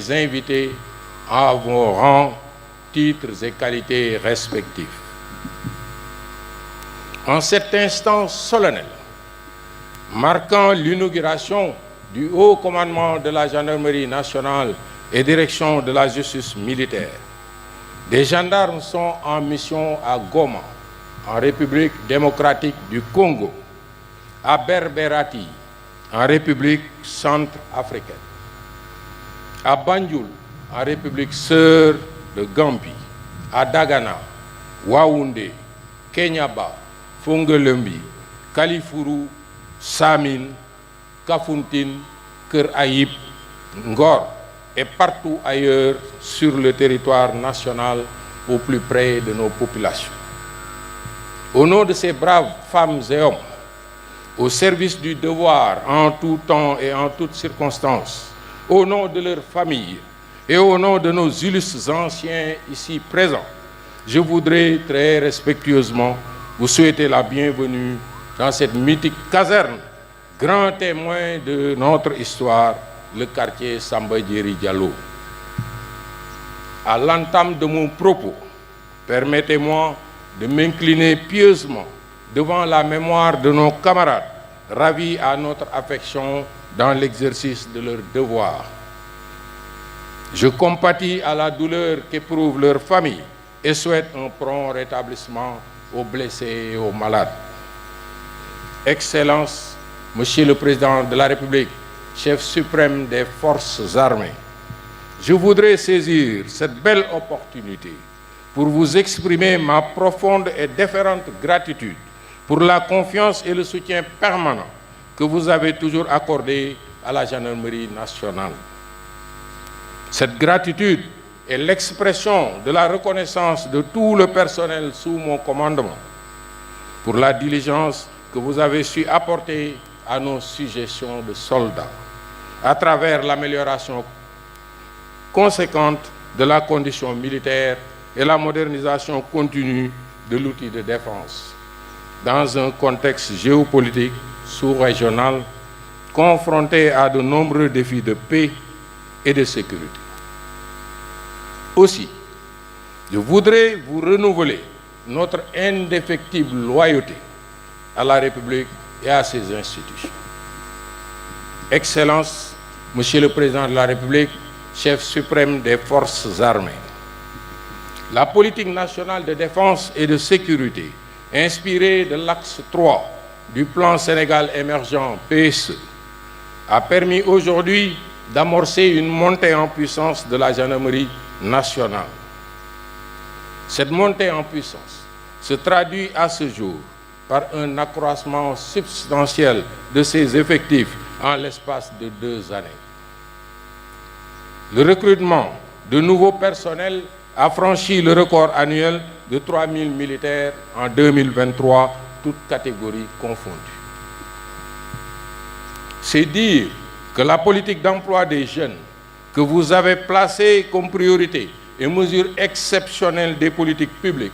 mes invités en vos rangs, titres et qualités respectifs. En cet instant solennel, marquant l'inauguration du haut commandement de la gendarmerie nationale et direction de la justice militaire, des gendarmes sont en mission à Goma, en République démocratique du Congo, à Berberati, en République centrafricaine, à Banjul, en République sœur de Gambie, à Dagana, Waoundé, Kenyaba, Fongolembi, Kalifuru, Samin, Kafountine, Keur Aïb, Ngor et partout ailleurs sur le territoire national au plus près de nos populations. Au nom de ces braves femmes et hommes, au service du devoir en tout temps et en toutes circonstances, au nom de leurs familles et au nom de nos illustres anciens ici présents, je voudrais très respectueusement vous souhaiter la bienvenue dans cette mythique caserne, grand témoin de notre histoire, le quartier Samba Diéry Diallo. À l'entame de mon propos, permettez-moi de m'incliner pieusement devant la mémoire de nos camarades, ravis à notre affection dans l'exercice de leurs devoirs. Je compatis à la douleur qu'éprouvent leurs familles et souhaite un prompt rétablissement aux blessés et aux malades. Excellences, Monsieur le Président de la République, chef suprême des forces armées, je voudrais saisir cette belle opportunité pour vous exprimer ma profonde et déférente gratitude pour la confiance et le soutien permanent que vous avez toujours accordé à la gendarmerie nationale. Cette gratitude est l'expression de la reconnaissance de tout le personnel sous mon commandement pour la diligence que vous avez su apporter à nos suggestions de soldats à travers l'amélioration conséquente de la condition militaire et la modernisation continue de l'outil de défense dans un contexte géopolitique sous-régional confronté à de nombreux défis de paix et de sécurité. Aussi, je voudrais vous renouveler notre indéfectible loyauté à la République et à ses institutions. Excellences, Monsieur le Président de la République, chef suprême des forces armées, la politique nationale de défense et de sécurité, inspirée de l'axe 3 du plan Sénégal émergent PSE, a permis aujourd'hui d'amorcer une montée en puissance de la gendarmerie nationale. Cette montée en puissance se traduit à ce jour par un accroissement substantiel de ses effectifs en l'espace de 2 années. Le recrutement de nouveaux personnels a franchi le record annuel de 3000 militaires en 2023, toutes catégories confondues. C'est dire que la politique d'emploi des jeunes que vous avez placée comme priorité et mesure exceptionnelle des politiques publiques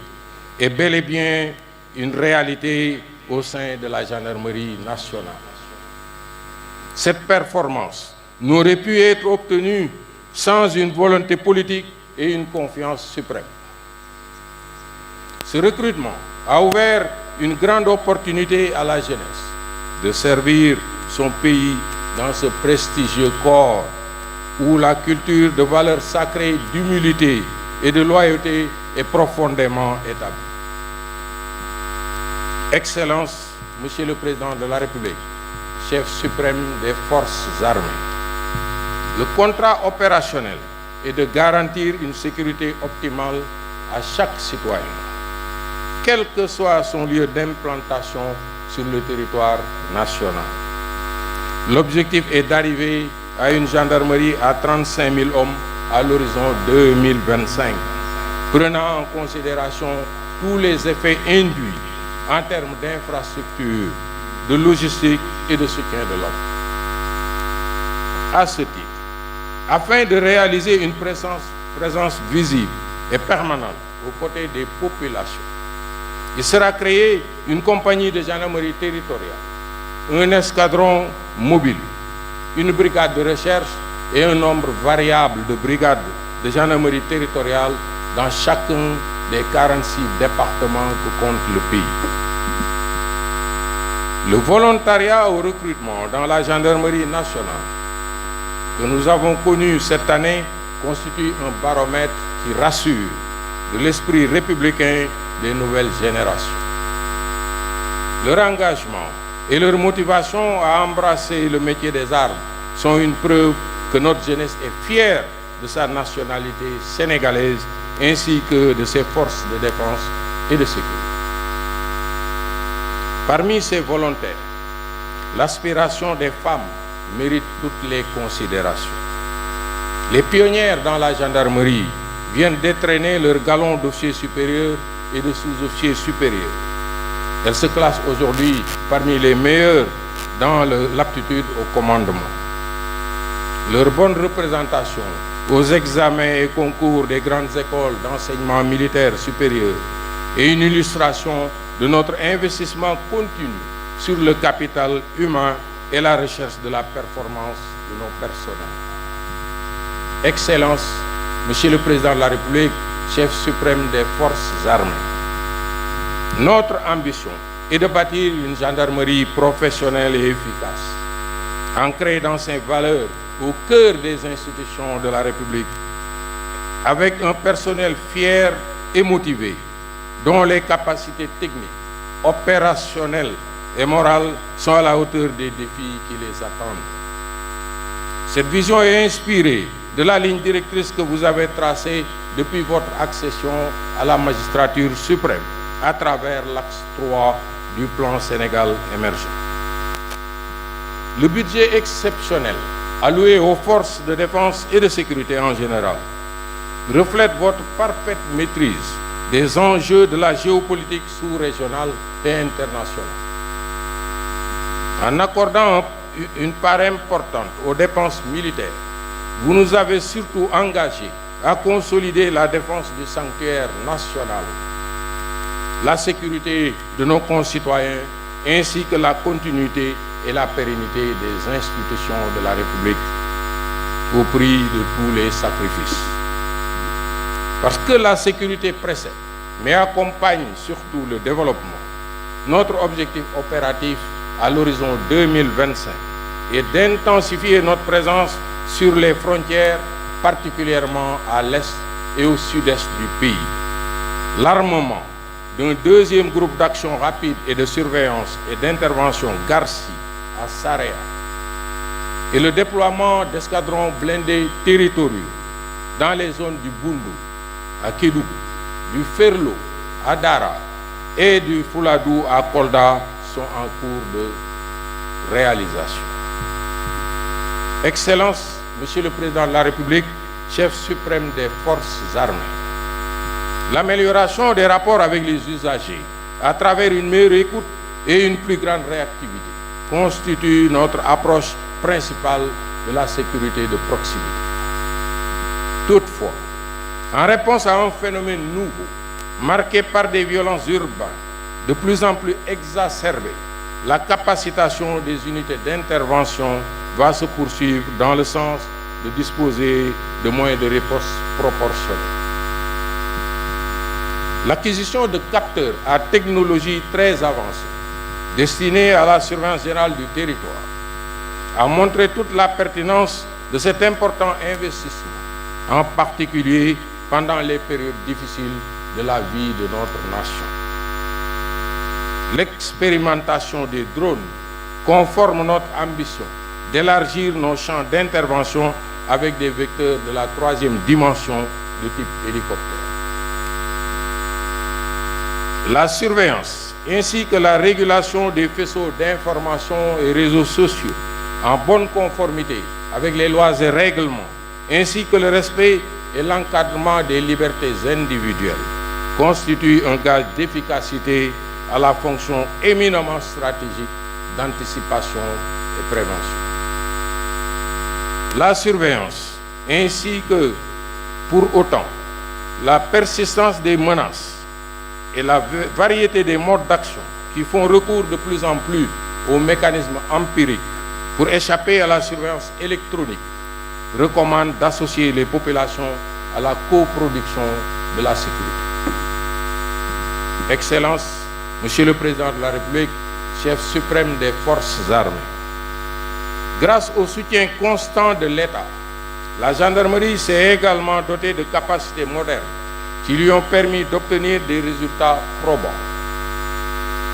est bel et bien une réalité au sein de la gendarmerie nationale. Cette performance n'aurait pu être obtenue sans une volonté politique et une confiance suprême. Ce recrutement a ouvert une grande opportunité à la jeunesse de servir son pays dans ce prestigieux corps où la culture de valeurs sacrées d'humilité et de loyauté est profondément établie. Excellences, Monsieur le Président de la République, chef suprême des forces armées, le contrat opérationnel est de garantir une sécurité optimale à chaque citoyen, quel que soit son lieu d'implantation sur le territoire national. L'objectif est d'arriver à une gendarmerie à 35 000 hommes à l'horizon 2025, prenant en considération tous les effets induits en termes d'infrastructures, de logistique et de soutien de l'homme. À ce titre, afin de réaliser une présence visible et permanente aux côtés des populations, il sera créé une compagnie de gendarmerie territoriale, un escadron mobile, une brigade de recherche et un nombre variable de brigades de gendarmerie territoriale dans chacun des 46 départements que compte le pays. Le volontariat au recrutement dans la gendarmerie nationale que nous avons connu cette année constitue un baromètre qui rassure de l'esprit républicain des nouvelles générations. Leur engagement et leur motivation à embrasser le métier des armes sont une preuve que notre jeunesse est fière de sa nationalité sénégalaise ainsi que de ses forces de défense et de sécurité. Parmi ces volontaires, l'aspiration des femmes mérite toutes les considérations. Les pionnières dans la gendarmerie viennent d'étraîner leur galon d'officier supérieur et de sous-officier supérieur. Elles se classent aujourd'hui parmi les meilleures dans l'aptitude au commandement. Leur bonne représentation aux examens et concours des grandes écoles d'enseignement militaire supérieur est une illustration de notre investissement continu sur le capital humain et la recherche de la performance de nos personnels. Excellence, Monsieur le Président de la République, chef suprême des forces armées. Notre ambition est de bâtir une gendarmerie professionnelle et efficace, ancrée dans ses valeurs au cœur des institutions de la République, avec un personnel fier et motivé, dont les capacités techniques, opérationnelles et morales sont à la hauteur des défis qui les attendent. Cette vision est inspirée de la ligne directrice que vous avez tracée depuis votre accession à la magistrature suprême à travers l'axe 3 du plan Sénégal émergent. Le budget exceptionnel alloué aux forces de défense et de sécurité en général reflète votre parfaite maîtrise des enjeux de la géopolitique sous-régionale et internationale. En accordant une part importante aux dépenses militaires, vous nous avez surtout engagés à consolider la défense du sanctuaire national, la sécurité de nos concitoyens, ainsi que la continuité et la pérennité des institutions de la République au prix de tous les sacrifices. Parce que la sécurité précède, mais accompagne surtout le développement, notre objectif opératif à l'horizon 2025 est d'intensifier notre présence sur les frontières, particulièrement à l'est et au sud-est du pays. L'armement d'un deuxième groupe d'action rapide et de surveillance et d'intervention Garci à Saraya et le déploiement d'escadrons blindés territoriaux dans les zones du Bundu à Kédougou, du Ferlo à Dara et du Fouladou à Kolda sont en cours de réalisation. Excellence, Monsieur le Président de la République, chef suprême des forces armées, l'amélioration des rapports avec les usagers à travers une meilleure écoute et une plus grande réactivité constitue notre approche principale de la sécurité de proximité. Toutefois, en réponse à un phénomène nouveau, marqué par des violences urbaines de plus en plus exacerbées, la capacitation des unités d'intervention va se poursuivre dans le sens de disposer de moyens de riposte proportionnés. L'acquisition de capteurs à technologie très avancée, destinés à la surveillance générale du territoire, a montré toute la pertinence de cet important investissement, en particulier pendant les périodes difficiles de la vie de notre nation. L'expérimentation des drones conforme notre ambition d'élargir nos champs d'intervention avec des vecteurs de la troisième dimension de type hélicoptère. La surveillance ainsi que la régulation des faisceaux d'information et réseaux sociaux en bonne conformité avec les lois et règlements, ainsi que le respect et l'encadrement des libertés individuelles, constituent un gage d'efficacité à la fonction éminemment stratégique d'anticipation et prévention. La surveillance, ainsi que, pour autant, la persistance des menaces et la variété des modes d'action qui font recours de plus en plus aux mécanismes empiriques pour échapper à la surveillance électronique, recommande d'associer les populations à la coproduction de la sécurité. Excellences, Monsieur le Président de la République, chef suprême des forces armées, grâce au soutien constant de l'État, la gendarmerie s'est également dotée de capacités modernes qui lui ont permis d'obtenir des résultats probants.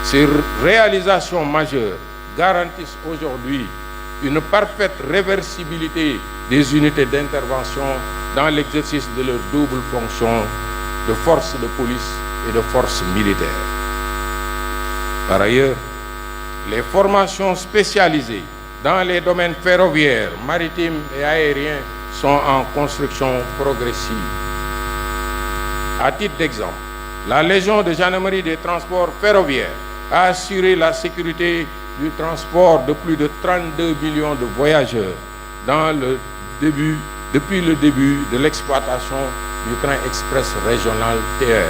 Ces réalisations majeures garantissent aujourd'hui une parfaite réversibilité des unités d'intervention dans l'exercice de leur double fonction de force de police et de force militaire. Par ailleurs, les formations spécialisées dans les domaines ferroviaires, maritimes et aériens sont en construction progressive. À titre d'exemple, la Légion de gendarmerie des transports ferroviaires a assuré la sécurité du transport de plus de 32 millions de voyageurs depuis le début de l'exploitation du train express régional TER.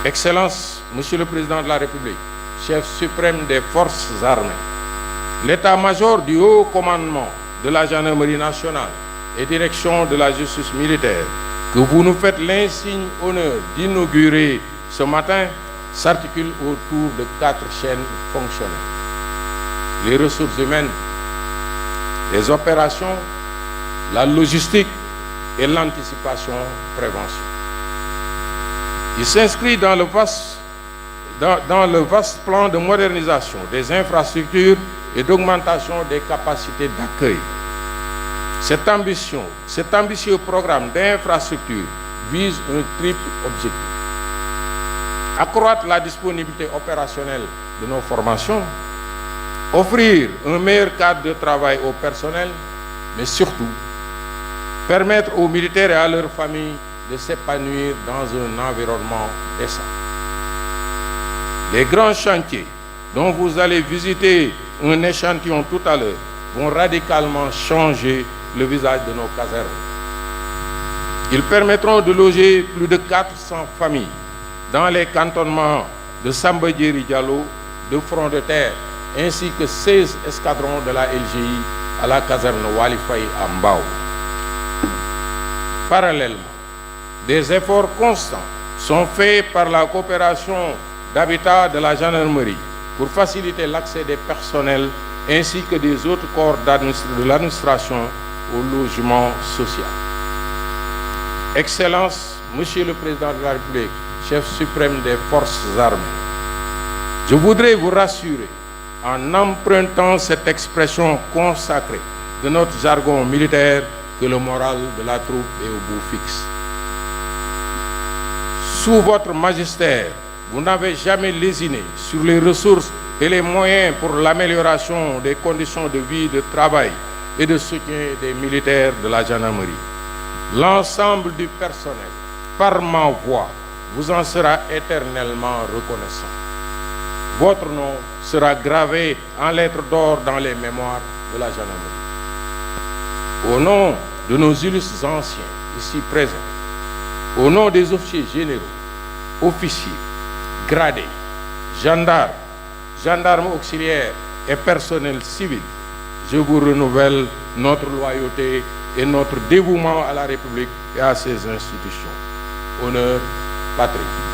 Excellences, Monsieur le Président de la République, chef suprême des forces armées, l'état-major du haut commandement de la gendarmerie nationale et direction de la justice militaire que vous nous faites l'insigne honneur d'inaugurer ce matin s'articule autour de 4 chaînes fonctionnelles. Les ressources humaines, les opérations, la logistique et l'anticipation-prévention. Il s'inscrit dans le vaste plan de modernisation des infrastructures et d'augmentation des capacités d'accueil. Cet ambitieux programme d'infrastructure vise un triple objectif. Accroître la disponibilité opérationnelle de nos formations, offrir un meilleur cadre de travail au personnel, mais surtout permettre aux militaires et à leurs familles de s'épanouir dans un environnement décent. Les grands chantiers dont vous allez visiter un échantillon tout à l'heure vont radicalement changer le visage de nos casernes. Ils permettront de loger plus de 400 familles dans les cantonnements de Samba-Diéry Diallo, de Front de Terre, ainsi que 16 escadrons de la LGI à la caserne Wali Faye à Mbao. Parallèlement, des efforts constants sont faits par la coopération d'habitat de la gendarmerie pour faciliter l'accès des personnels ainsi que des autres corps de l'administration au logement social. Excellences, Monsieur le Président de la République, chef suprême des forces armées, je voudrais vous rassurer en empruntant cette expression consacrée de notre jargon militaire que le moral de la troupe est au bout fixe. Sous votre magistère, vous n'avez jamais lésiné sur les ressources et les moyens pour l'amélioration des conditions de vie, de travail et de soutien des militaires de la gendarmerie. L'ensemble du personnel, par ma voix, vous en sera éternellement reconnaissant. Votre nom sera gravé en lettres d'or dans les mémoires de la gendarmerie. Au nom de nos illustres anciens ici présents, au nom des officiers généraux, officiers, gradés, gendarmes, gendarmes auxiliaires et personnel civil, je vous renouvelle notre loyauté et notre dévouement à la République et à ses institutions. Honneur, patrie.